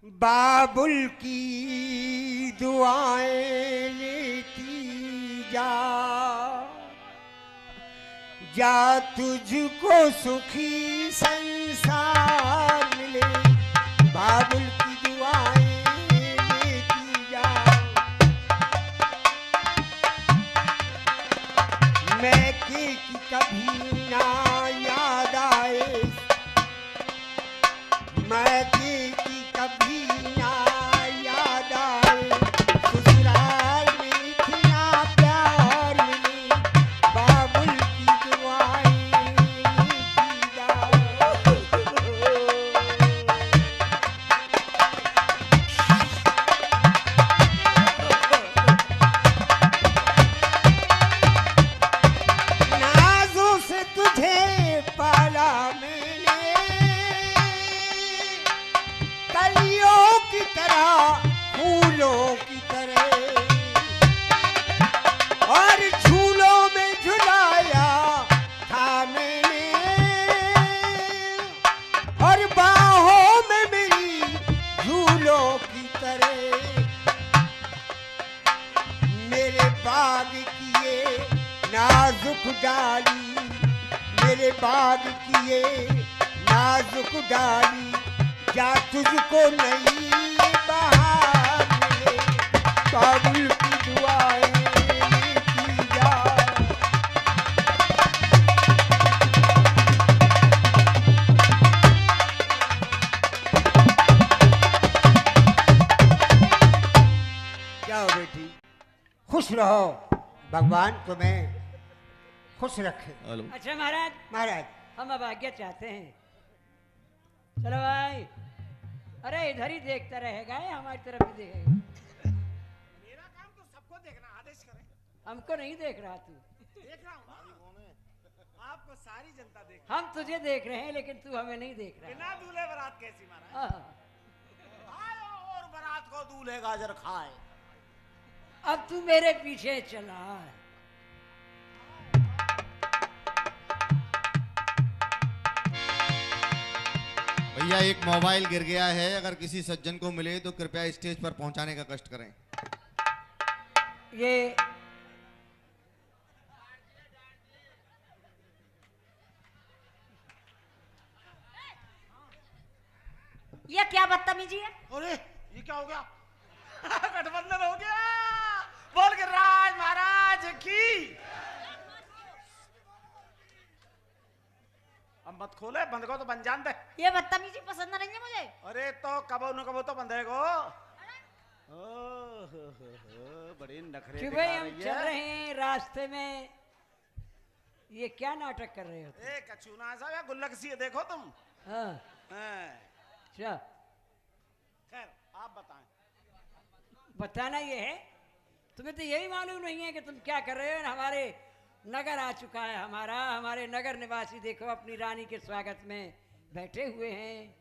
बाबुल की दुआएं लेती जा, जा तुझको सुखी संसार मिले। बाबुल की दुआएं लेती जा, मैं की कभी ना याद आए, मैं की कभी ना याद आए। ससुराल में इतना प्यार मिले, बाबुल की दुआएं लेती जा। नाज़ों से तुझे पाला मैंने, कलियों की तरह फूलों की तरह, और झूलों में झुलाया था मैंने, और बाहों में मेरी झूलों की तरह। मेरे बाग की ये नाजुक डाली, मेरे बाग की ये नाजुक डाली, जा तुझको नई बहार मिले। बाबुल की दुआएं लेती जा। जाओ बेटी, खुश रहो, भगवान तुम्हें खुश रखे। अच्छा महाराज, महाराज हम अब आज्ञा चाहते हैं। चलो भाई, अरे इधर ही देखता रहेगा या हमारी तरफ ही देखेगा? मेरा काम तो सबको देखना, आदेश करें। हमको नहीं देख रहा तू, देख रहा हूँ, आपको सारी जनता देख। हम तुझे देख रहे हैं लेकिन तू हमें नहीं देख रहा। बिना दूल्हे बारात कैसी महाराज? आह, आए और बारात को दूल्हे गाजर खाए। अब तू मेरे पीछे चला। भैया एक मोबाइल गिर गया है, अगर किसी सज्जन को मिले तो कृपया स्टेज पर पहुंचाने का कष्ट करें। ये क्या बदतमीजी है? अरे ये क्या हो गया? गठबंधन हो गया। बोल के राज महाराज की। अब मत खोले, बंद को तो बन जान दे। ये बदतमीजी पसंद नहीं है मुझे। अरे तो कबो न कबो तो बंधेगो। बड़ी नखरे क्यों दिखा भाई, हम रही चल है। रहे हैं रास्ते में, ये क्या नाटक कर रहे हो? ए कचूना सा या गुल्लक सी है, देखो तुम। हाँ, हाँ। अच्छा खैर आप बताएं। बताना ये है, तुम्हें तो यही मालूम नहीं है कि तुम क्या कर रहे हो। हमारे नगर आ चुका है, हमारे नगर निवासी देखो अपनी रानी के स्वागत में बैठे हुए हैं।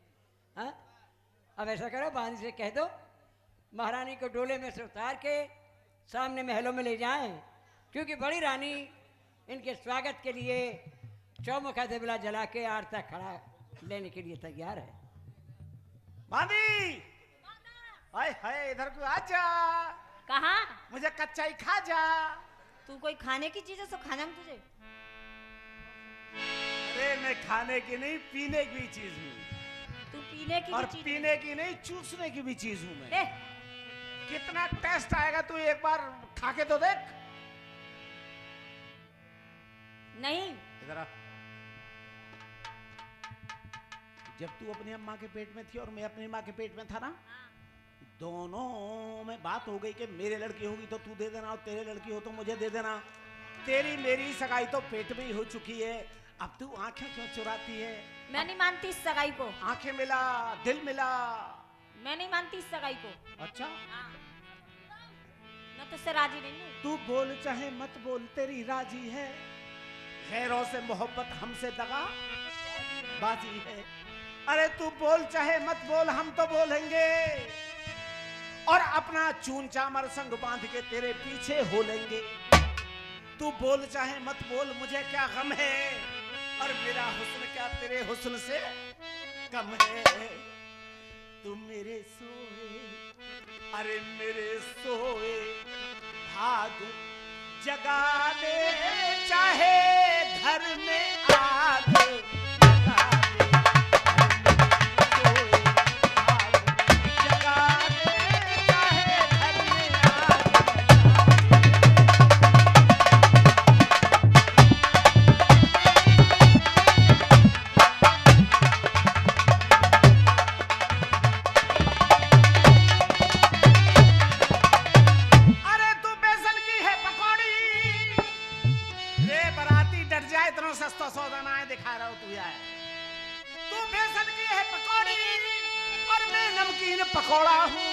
हाँ, अब ऐसा करो, बांदी से कह दो महारानी को डोले में से उतार के सामने महलों में ले जाएं, क्योंकि बड़ी रानी इनके स्वागत के लिए चौमुखा देवला जला के आरता खड़ा लेने के लिए तैयार है। बांदी, हाय हाय इधर को आजा, कहाँ? मुझे कच्चा ही खा जा। तू कोई खाने की चीज है सो खाना हम तुझे। अरे मैं खाने की नहीं पीने की चीज हूँ, तू पीने की और भी चीज पीने की नहीं चूसने की भी चीज हूँ मैं। ए, कितना टेस्ट आएगा तू एक बार खा के तो देख। नहीं। इधर आ। जब तू अपनी अम्मा के पेट में थी और मैं अपनी माँ के पेट में था ना, दोनों में बात हो गई कि मेरे लड़की होगी तो तू दे देना और तेरे लड़की हो तो मुझे दे देना। तेरी मेरी सगाई तो पेट में ही हो चुकी है, अब तू आंखें क्यों चुराती है? मैं नहीं मानती इस सगाई को। आंखें मिला, दिल मिला। मैं नहीं मानती इस सगाई को। अच्छा, हाँ। मैं तुझसे राजी नहीं हूँ। तू बोल चाहे मत बोल तेरी राजी है, गैरों से मोहब्बत हमसे दगा बाजी है। अरे तू बोल चाहे मत बोल हम तो बोलेंगे, और अपना चून चामर संग बांध के तेरे पीछे हो लेंगे। तू बोल चाहे मत बोल मुझे क्या गम है, और मेरा हुस्न क्या तेरे हुस्न से कम है। तू मेरे सोए, अरे मेरे सोए भाग जगा दे, चाहे घर में आग लगा दे। सोए भाग जगा दे, चाहे घर में आग सस्ता सौदा ना है, दिखा रहा हूं तू यार। तू बेसन की है पकौड़ी और मैं नमकीन पकौड़ा हूँ।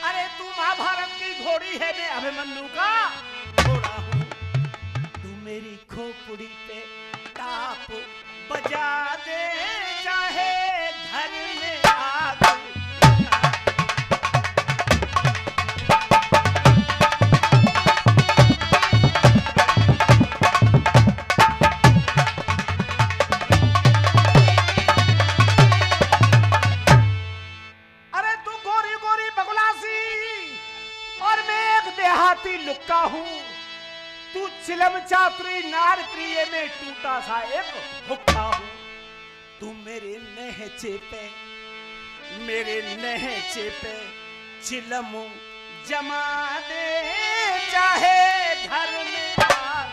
अरे तू महाभारत की घोड़ी है, मैं अभिमन्यु का घोड़ा हूँ। तू मेरी खोपड़ी पे टाप बजा दे, चाहे घर में आग लगा दे। लुक्का हूँ, तू चिलम चातुरी नार प्रिय में टूटा सा एक हुक्का हूँ। तू मेरे नहचे पे चिलम जमा दे, चाहे घर में आग।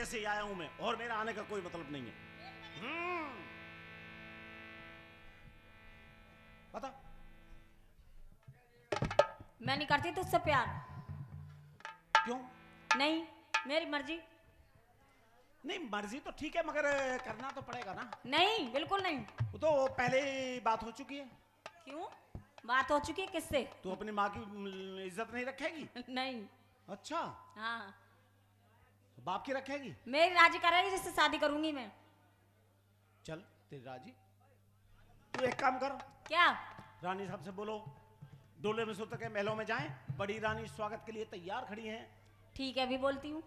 से आया हूं मैं, और मेरा आने का कोई मतलब नहीं है। बता। मैं नहीं करती तुझसे प्यार। क्यों? नहीं, मेरी मर्जी। नहीं मर्जी तो ठीक है, मगर करना तो पड़ेगा ना। नहीं, बिल्कुल नहीं। वो तो पहले बात हो चुकी है। क्यों बात हो चुकी है? किससे? तू अपनी माँ की इज्जत नहीं रखेगी? नहीं। अच्छा हाँ। बाप की रखेगी? मेरी राजी करेगी जिससे शादी करूंगी मैं। चल तेरी राजी। तू एक काम कर। क्या? रानी साहब से बोलो डोले में सुत के महलों में जाएं, बड़ी रानी स्वागत के लिए तैयार खड़ी हैं। ठीक है, अभी बोलती हूँ।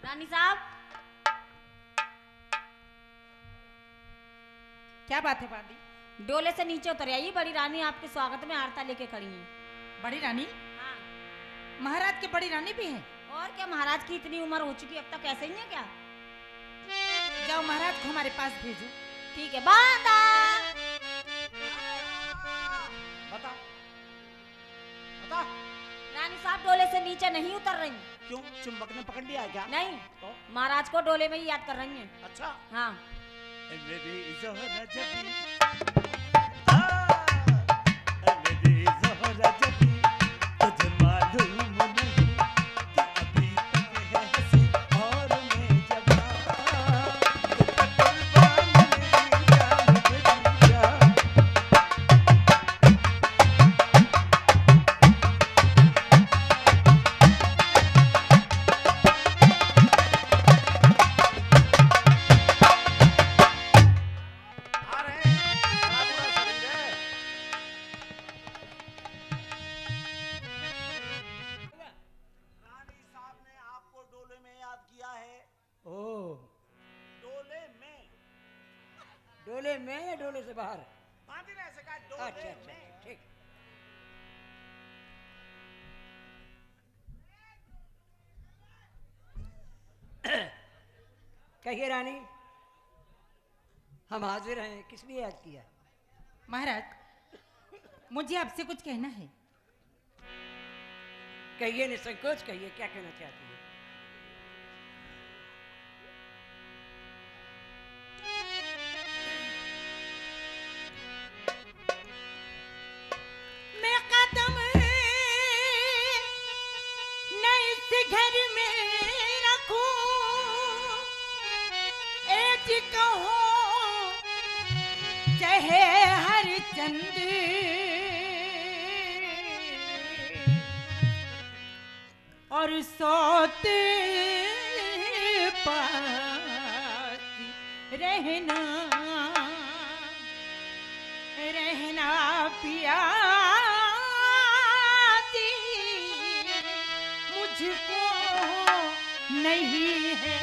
रानी साहब। क्या बात है बांदी? डोले से नीचे उतर आइए, बड़ी रानी आपके स्वागत में आरता लेके खड़ी है। बड़ी रानी? हाँ। महाराज की बड़ी रानी भी है? और क्या, महाराज की इतनी उम्र हो चुकी, अब तक ऐसे ही है क्या? जाओ महाराज को हमारे पास भेजो। ठीक है। बांदा बता बता। रानी साहब डोले से नीचे नहीं उतर रही। क्यों, चुंबक ने पकड़ लिया है क्या? नहीं तो? महाराज को डोले में ही याद कर रही हैं। अच्छा। हाँ। मेरी ज़ोहरा जबी, तुझे मालूम नहीं कि अभी तक है हंसी और मैं जवान, तू कुर्बान मेरी जान मेरी जान। डोले में या डोले से बाहर? बांधी ने ऐसे कहा डोले अच्छा अच्छा में। ठीक। कहिए रानी, हम हाजिर हैं, किस लिए याद किया? महाराज मुझे आपसे कुछ कहना है। कहिए, निसंकोच कहिए, क्या कहना चाहती है? मैं कदम न इस घर में रखूं, एज कहो चाहे हर चंद, और सोते पास रहना रहना पिया मुझको नहीं है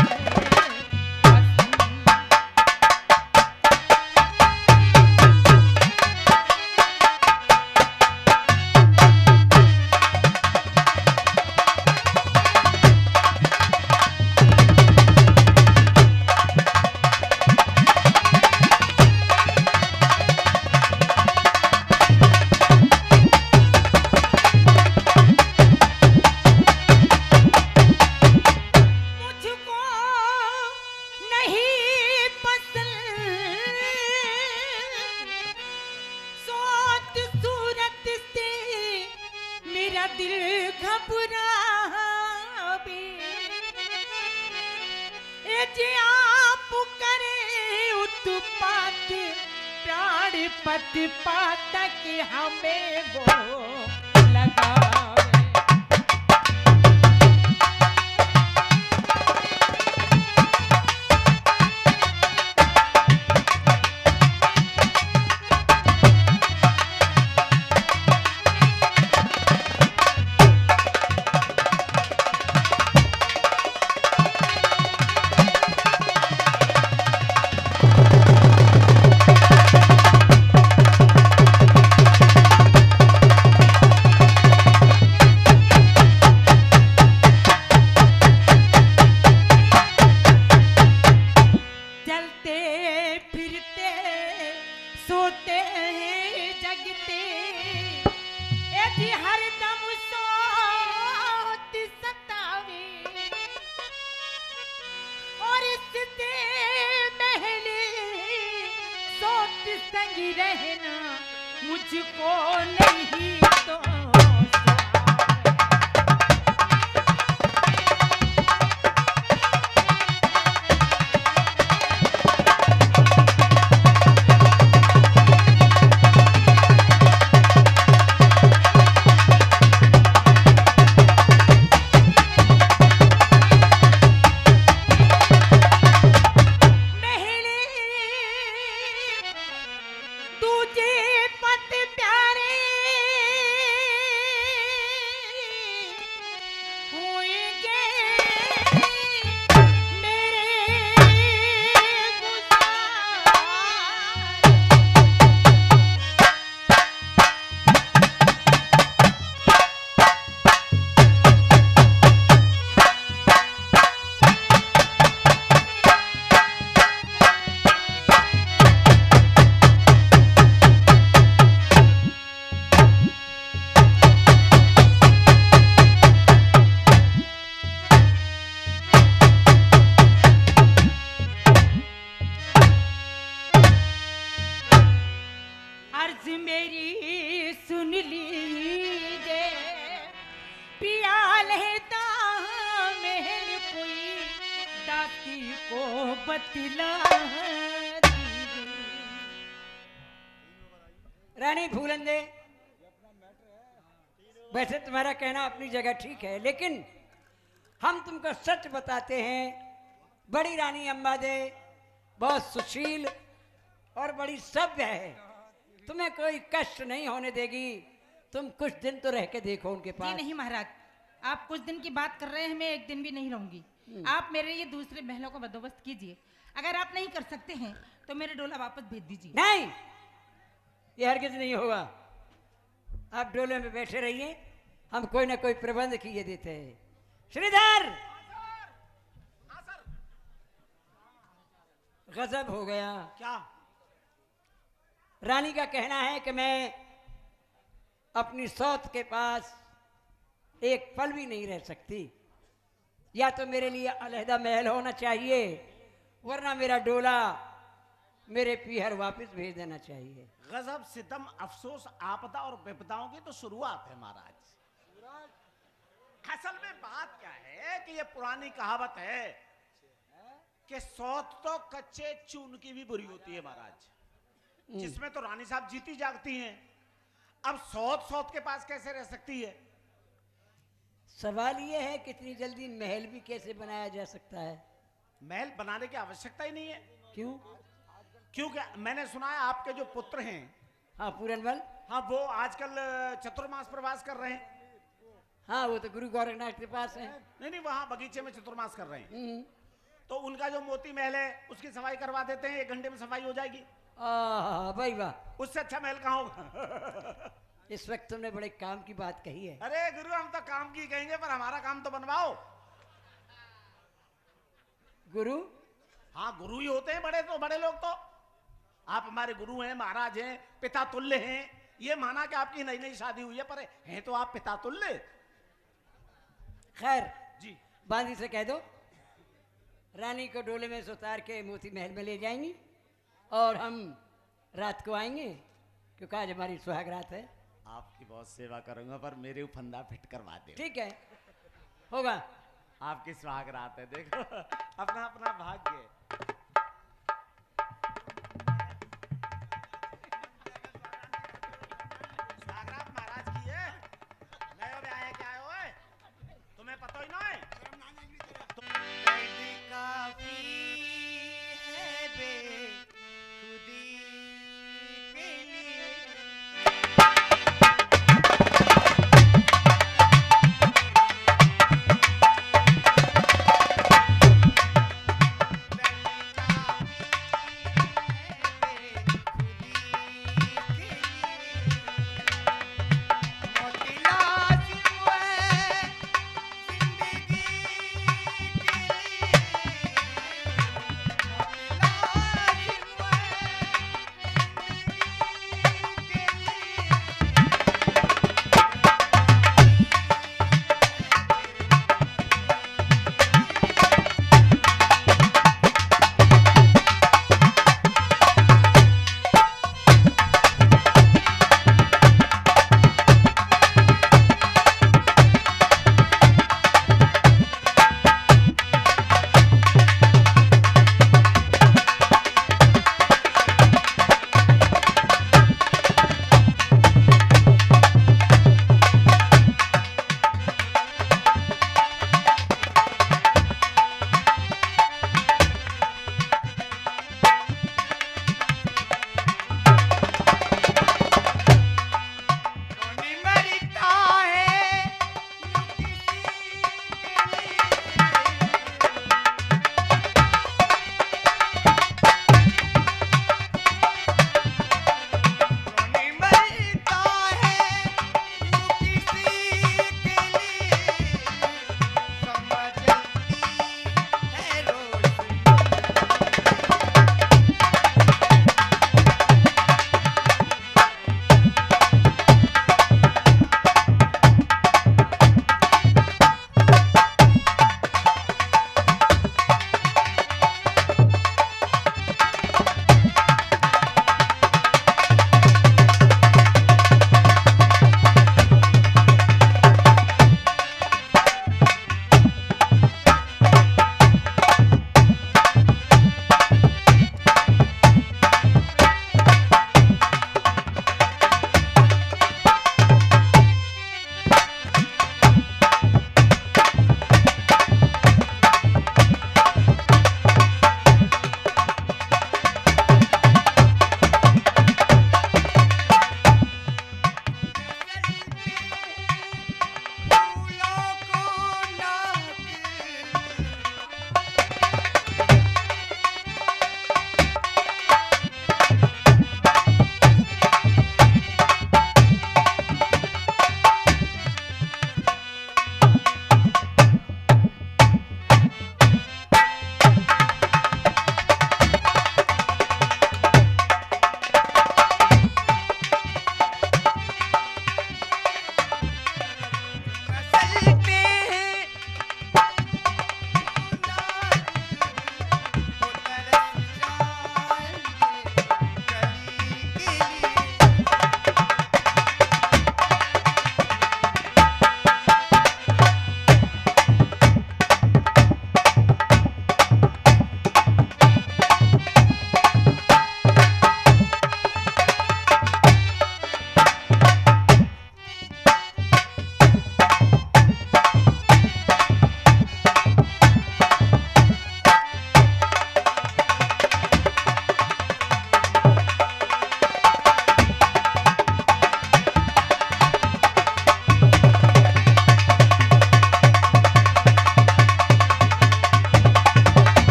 पत पातक हमें वो लगावे रहना मुझको नहीं तो अर्ज मेरी सुन लीजिए पिया लेता महल कोई दाती को बतला रानी फूलंदे, वैसे तुम्हारा कहना अपनी जगह ठीक है, लेकिन हम तुमको सच बताते हैं, बड़ी रानी अंबादे बहुत सुशील और बड़ी सभ्य है, तुम्हें कोई कष्ट नहीं होने देगी। तुम कुछ दिन तो रह के देखो उनके पास। जी नहीं महाराज, आप कुछ दिन की बात कर रहे हैं, मैं एक दिन भी नहीं रहूंगी। आप मेरे ये दूसरे महलों का बंदोबस्त कीजिए। अगर आप नहीं कर सकते हैं तो मेरे डोला वापस भेज दीजिए। नहीं, ये हरगिज नहीं होगा। आप डोले में बैठे रहिए, हम कोई ना कोई प्रबंध किए देते हैं। श्रीधर, गजब हो गया। क्या? रानी का कहना है कि मैं अपनी सौत के पास एक पल भी नहीं रह सकती। या तो मेरे लिए अलहदा महल होना चाहिए, वरना मेरा डोला मेरे पीहर वापस भेज देना चाहिए। गजब, सितम, अफसोस, आपदा और विपदाओं की तो शुरुआत है महाराज। असल में बात क्या है कि ये पुरानी कहावत है कि सौत तो कच्चे चून की भी बुरी होती है महाराज, जिसमें तो रानी साहब जीती जागती हैं। अब सौत सौत के पास कैसे रह सकती है? सवाल यह है कितनी जल्दी महल भी कैसे बनाया जा सकता है। महल बनाने की आवश्यकता ही नहीं है। क्यों? क्योंकि मैंने सुना है आपके जो पुत्र हैं, हाँ पूरनमल, हाँ, वो आजकल चतुर्मास प्रवास कर रहे हैं। हाँ वो तो गुरु गोरखनाथ के पास है। नहीं, वहाँ बगीचे में चतुर्मास कर रहे हैं। हम्म। तो उनका जो मोती महल है उसकी सफाई करवा देते हैं, 1 घंटे में सफाई हो जाएगी। भाई वाह, उससे अच्छा महल कहाँ होगा? इस वक्त तुमने बड़े काम की बात कही है। अरे गुरु, हम तो काम की कहेंगे, पर हमारा काम तो बनवाओ। गुरु? हाँ, गुरु ही होते हैं बड़े, तो बड़े लोग तो आप हमारे गुरु हैं, महाराज हैं, पिता तुल्य हैं। ये माना कि आपकी नई नई शादी हुई है, पर हैं तो आप पिता तुल्य। खैर जी, बांदी से कह दो रानी को डोले में से उतार के मोती महल में ले जाएंगी और हम रात को आएंगे, क्योंकि आज हमारी सुहाग रात है। आपकी बहुत सेवा करूंगा, पर मेरे फंदा फिट करवा दे। ठीक है, होगा। आपकी सुहाग रात है, देखो अपना अपना भाग्य।